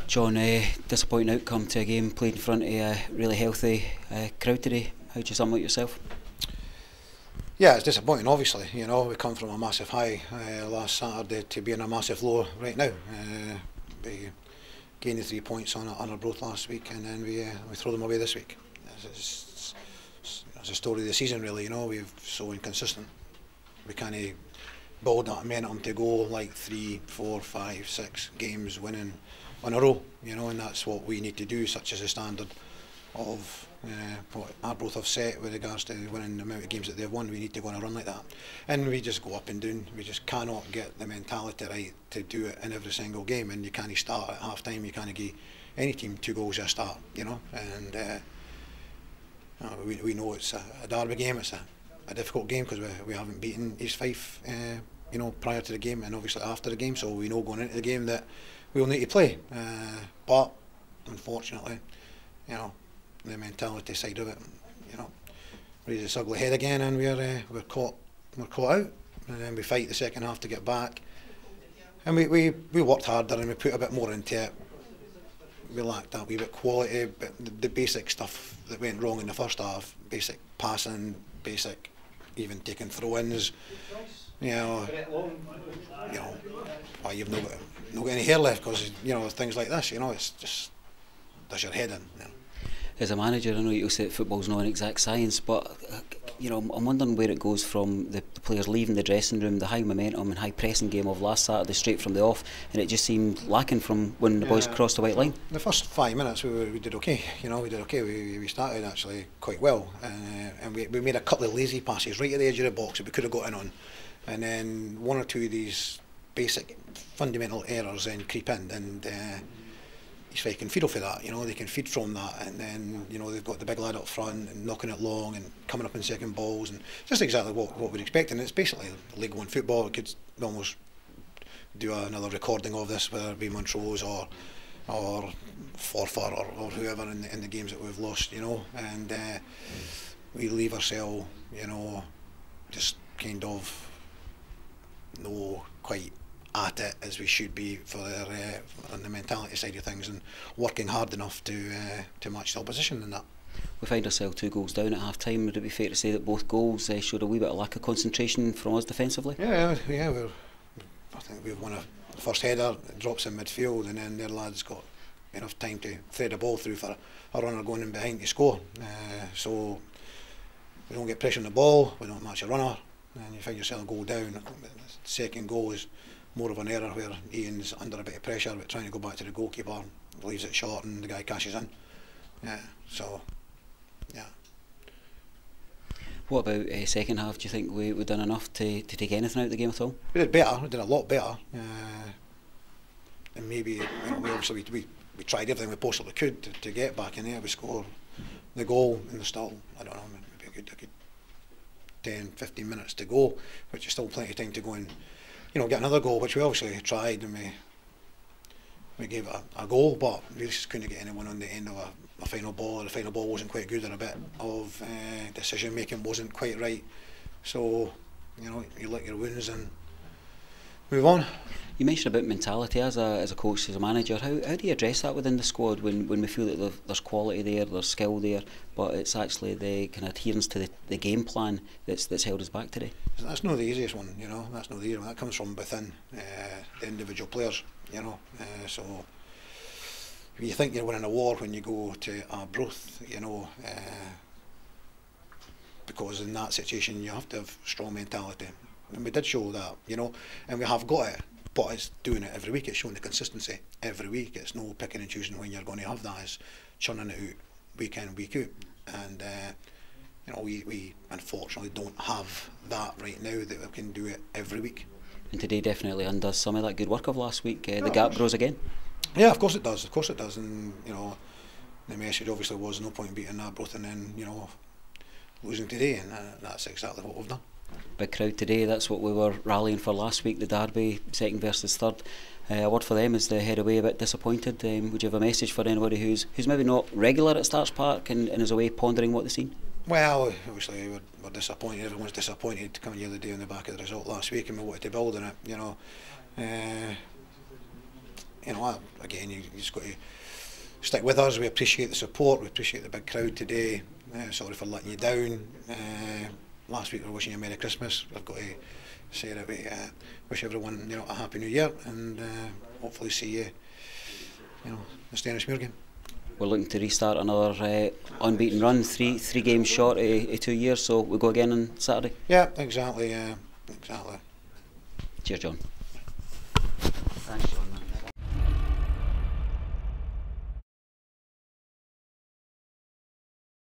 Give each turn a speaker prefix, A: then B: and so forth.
A: John, disappointing outcome to a game played in front of a really healthy crowd today. How do you sum up yourself?
B: Yeah, it's disappointing, obviously. You know, we come from a massive high last Saturday to be in a massive low right now. We gained the 3 points on our growth last week, and then we throw them away this week. It's a story of the season, really. You know, we're so inconsistent. We can't build that momentum to go like 3, 4, 5, 6 games winning in a row. You know, and that's what we need to do, such as a standard of what Arbroath have set with regards to winning the amount of games that they've won. We need to go on a run like that, and we just go up and down. We just cannot get the mentality right to do it in every single game, and you can't start at half time. You can't give any team 2 goals at a start, you know, and we know it's a derby game. It's a difficult game because we haven't beaten East Fife you know, prior to the game and obviously after the game, so we know going into the game that we'll need to play, but unfortunately, you know, the mentality side of it, you know, raises its ugly head again, and we're caught out, and then we fight the second half to get back, and we worked harder and we put a bit more into it. We lacked that wee bit quality, but the basic stuff that went wrong in the first half, basic passing, basic even taking throw-ins, you know, well, you've not got any hair left because, you know, things like this, you know, it's just does your head in. You know.
A: As a manager, I know you say that football's not an exact science, but you know, I'm wondering where it goes from the players leaving the dressing room, the high momentum and high pressing game of last Saturday straight from the off, and it just seemed lacking from when the boys crossed the white line.
B: The first 5 minutes we did okay, you know, we did okay. We started actually quite well, and we made a couple of lazy passes right at the edge of the box that we could have got in on, and then 1 or 2 of these basic fundamental errors then creep in, and East Fife can feed off of that, you know, they can feed from that, and then, you know, they've got the big lad up front and knocking it long and coming up in second balls, and just exactly what we're expecting. It's basically League One football. We could almost do another recording of this, whether it be Montrose or Forfar or whoever in the games that we've lost, you know, and we leave ourselves, you know, just kind of no quite at it as we should be for on the mentality side of things, and working hard enough to match the opposition in that.
A: We find ourselves 2 goals down at half time. Would it be fair to say that both goals showed a wee bit of lack of concentration from us defensively?
B: Yeah. I think we've won a first header, it drops in midfield, and then their lads got enough time to thread a ball through for a runner going in behind to score. So we don't get pressure on the ball, we don't match a runner, and you find yourself a goal down. The second goal is more of an error where Ian's under a bit of pressure but trying to go back to the goalkeeper, leaves it short and the guy cashes in. So
A: what about second half? Do you think we done enough to take anything out of the game at all?
B: We did better, we did a lot better, and maybe, you know, we tried everything we possibly could to get back in there. We scored the goal and there's still, I don't know, maybe a good 10-15 minutes to go, which is still plenty of time to go and, you know, get another goal, which we obviously tried, and we gave it a goal, but we just couldn't get anyone on the end of a final ball. The final ball wasn't quite good, and a bit of decision making wasn't quite right. So, you know, you lick your wounds and move on.
A: You mentioned about mentality as a coach, as a manager. How do you address that within the squad when we feel that there's quality there, there's skill there, but it's actually the kind of adherence to the game plan that's held us back today?
B: That's not the easiest one, you know. That's not the easiest one. That comes from within the individual players, you know. So you think you're winning a war when you go to Arbroath, you know, because in that situation you have to have strong mentality, and we did show that, you know, and we have got it. But it's doing it every week. It's showing the consistency every week. It's no picking and choosing when you're going to have that. It's churning it out week in, week out. And you know, we unfortunately don't have that right now, that we can do it every week.
A: And today definitely undoes some of that good work of last week. The gap grows again.
B: Yeah, of course it does. Of course it does. And you know, the message obviously was no point in beating Arbroath and then, you know, losing today, and that's exactly what we've done.
A: Big crowd today, that's what we were rallying for last week, the derby, second versus third. A word for them as they head away a bit disappointed. Would you have a message for anybody who's maybe not regular at Starks Park and is away pondering what they've seen?
B: Well, obviously we're disappointed. Everyone's disappointed coming the other day on the back of the result last week, and we wanted to build on it, you know. you know, again, you just got to stick with us. We appreciate the support. We appreciate the big crowd today. Sorry for letting you down. Last week we were wishing you a Merry Christmas. I've got to say that we wish everyone, you know, a Happy New Year, and hopefully see you, you know, the Stennismuir game.
A: We're looking to restart another unbeaten run, three games short of 2 years, so we'll go again on Saturday.
B: Yeah, exactly. Exactly.
A: Cheers, John. Thanks, John.